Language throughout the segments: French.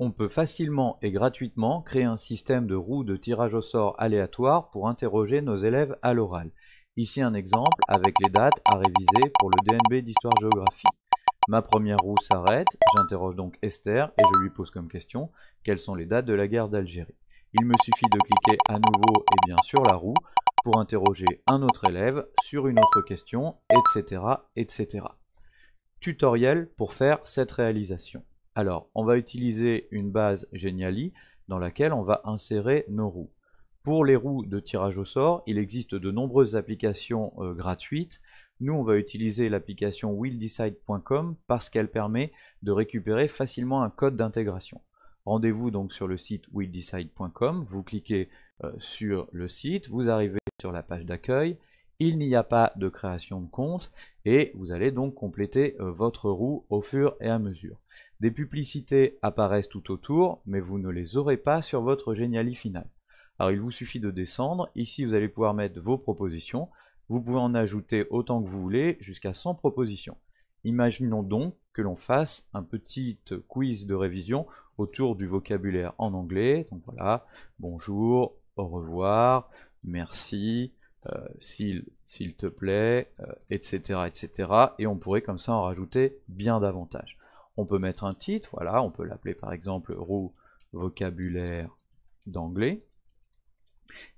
On peut facilement et gratuitement créer un système de roues de tirage au sort aléatoire pour interroger nos élèves à l'oral. Ici un exemple avec les dates à réviser pour le DNB d'histoire-géographie. Ma première roue s'arrête, j'interroge donc Esther et je lui pose comme question quelles sont les dates de la guerre d'Algérie. Il me suffit de cliquer à nouveau sur la roue pour interroger un autre élève sur une autre question, etc., etc. Tutoriel pour faire cette réalisation. Alors, on va utiliser une base Geniali dans laquelle on va insérer nos roues. Pour les roues de tirage au sort, il existe de nombreuses applications gratuites. Nous, on va utiliser l'application wheeldecide.com parce qu'elle permet de récupérer facilement un code d'intégration. Rendez-vous donc sur le site wheeldecide.com, vous cliquez sur le site, vous arrivez sur la page d'accueil, il n'y a pas de création de compte et vous allez donc compléter votre roue au fur et à mesure. Des publicités apparaissent tout autour, mais vous ne les aurez pas sur votre Geniali final. Alors il vous suffit de descendre, ici vous allez pouvoir mettre vos propositions, vous pouvez en ajouter autant que vous voulez, jusqu'à 100 propositions. Imaginons donc que l'on fasse un petit quiz de révision autour du vocabulaire en anglais, donc voilà, bonjour, au revoir, merci, s'il te plaît, etc., etc. Et on pourrait comme ça en rajouter bien davantage. On peut mettre un titre, voilà, on peut l'appeler par exemple roue vocabulaire d'anglais.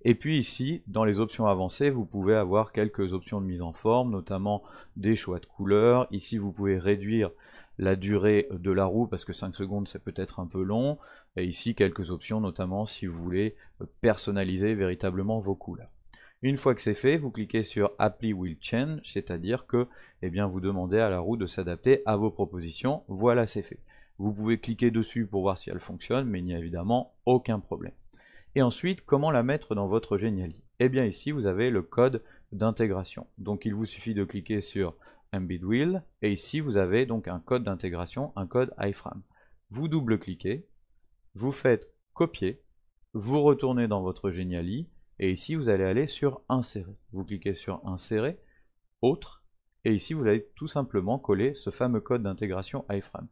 Et puis ici, dans les options avancées, vous pouvez avoir quelques options de mise en forme, notamment des choix de couleurs. Ici, vous pouvez réduire la durée de la roue, parce que 5 secondes, c'est peut-être un peu long. Et ici, quelques options, notamment si vous voulez personnaliser véritablement vos couleurs. Une fois que c'est fait, vous cliquez sur Apply Will Change, c'est-à-dire que vous demandez à la roue de s'adapter à vos propositions. Voilà, c'est fait. Vous pouvez cliquer dessus pour voir si elle fonctionne, mais il n'y a évidemment aucun problème. Et ensuite, comment la mettre dans votre Geniali? Eh bien ici, vous avez le code d'intégration. Donc il vous suffit de cliquer sur Embed Wheel, et ici vous avez donc un code d'intégration, un code iframe. Vous double-cliquez, vous faites copier, vous retournez dans votre Geniali, et ici vous allez aller sur Insérer. Vous cliquez sur Insérer, Autre, et ici vous allez tout simplement coller ce fameux code d'intégration iframe.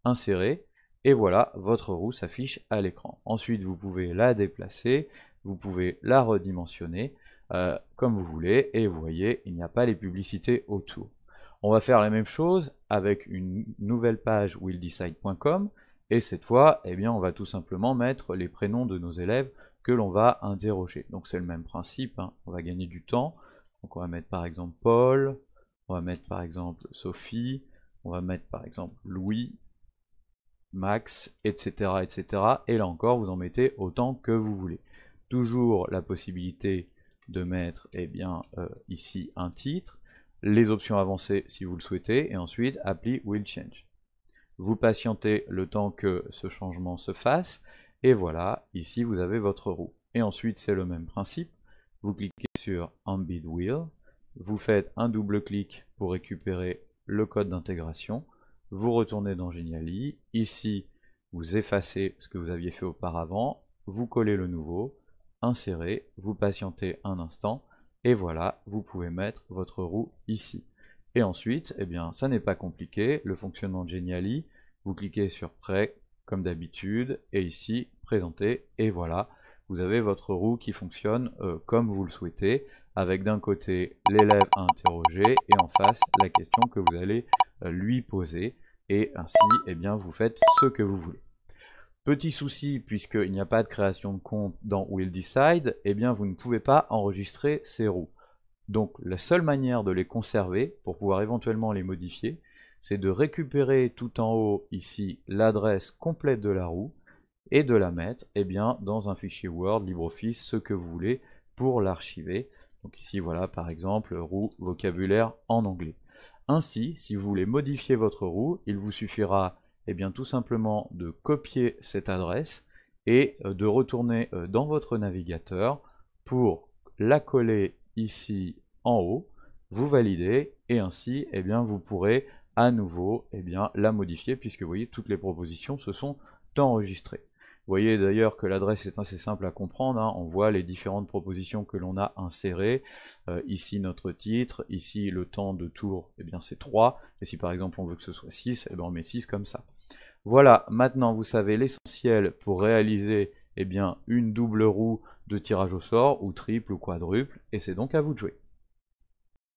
Insérer, et voilà, votre roue s'affiche à l'écran. Ensuite, vous pouvez la déplacer, vous pouvez la redimensionner, comme vous voulez, et vous voyez, il n'y a pas les publicités autour. On va faire la même chose avec une nouvelle page wheeldecide.com, et cette fois, on va tout simplement mettre les prénoms de nos élèves que l'on va interroger. Donc c'est le même principe, hein. On va gagner du temps. Donc on va mettre par exemple Paul, on va mettre par exemple Sophie, on va mettre par exemple Louis, Max, etc., etc. Et là encore, vous en mettez autant que vous voulez. Toujours la possibilité de mettre ici un titre, les options avancées si vous le souhaitez, et ensuite Apply Will Change. Vous patientez le temps que ce changement se fasse, et voilà, ici vous avez votre roue. Et ensuite c'est le même principe, vous cliquez sur Embed Wheel, vous faites un double clic pour récupérer le code d'intégration, vous retournez dans Geniali, ici vous effacez ce que vous aviez fait auparavant, vous collez le nouveau, insérez, vous patientez un instant, et voilà, vous pouvez mettre votre roue ici. Et ensuite, ça n'est pas compliqué, le fonctionnement de Geniali, vous cliquez sur Prêt, comme d'habitude, et ici, Présenter, et voilà, vous avez votre roue qui fonctionne comme vous le souhaitez, avec d'un côté l'élève à interroger, et en face la question que vous allez lui poser, et ainsi vous faites ce que vous voulez. Petit souci, puisqu'il n'y a pas de création de compte dans Wheeldecide, vous ne pouvez pas enregistrer ces roues. Donc la seule manière de les conserver, pour pouvoir éventuellement les modifier, c'est de récupérer tout en haut ici l'adresse complète de la roue, et de la mettre dans un fichier Word, LibreOffice, ce que vous voulez, pour l'archiver. Donc ici voilà par exemple roue vocabulaire en anglais. Ainsi, si vous voulez modifier votre roue, il vous suffira tout simplement de copier cette adresse et de retourner dans votre navigateur pour la coller ici en haut, vous validez et ainsi vous pourrez à nouveau la modifier puisque vous voyez toutes les propositions se sont enregistrées. Vous voyez d'ailleurs que l'adresse est assez simple à comprendre, hein. On voit les différentes propositions que l'on a insérées, ici notre titre, ici le temps de tour, c'est 3, et si par exemple on veut que ce soit 6, on met 6 comme ça. Voilà, maintenant vous savez l'essentiel pour réaliser une double roue de tirage au sort, ou triple ou quadruple, et c'est donc à vous de jouer.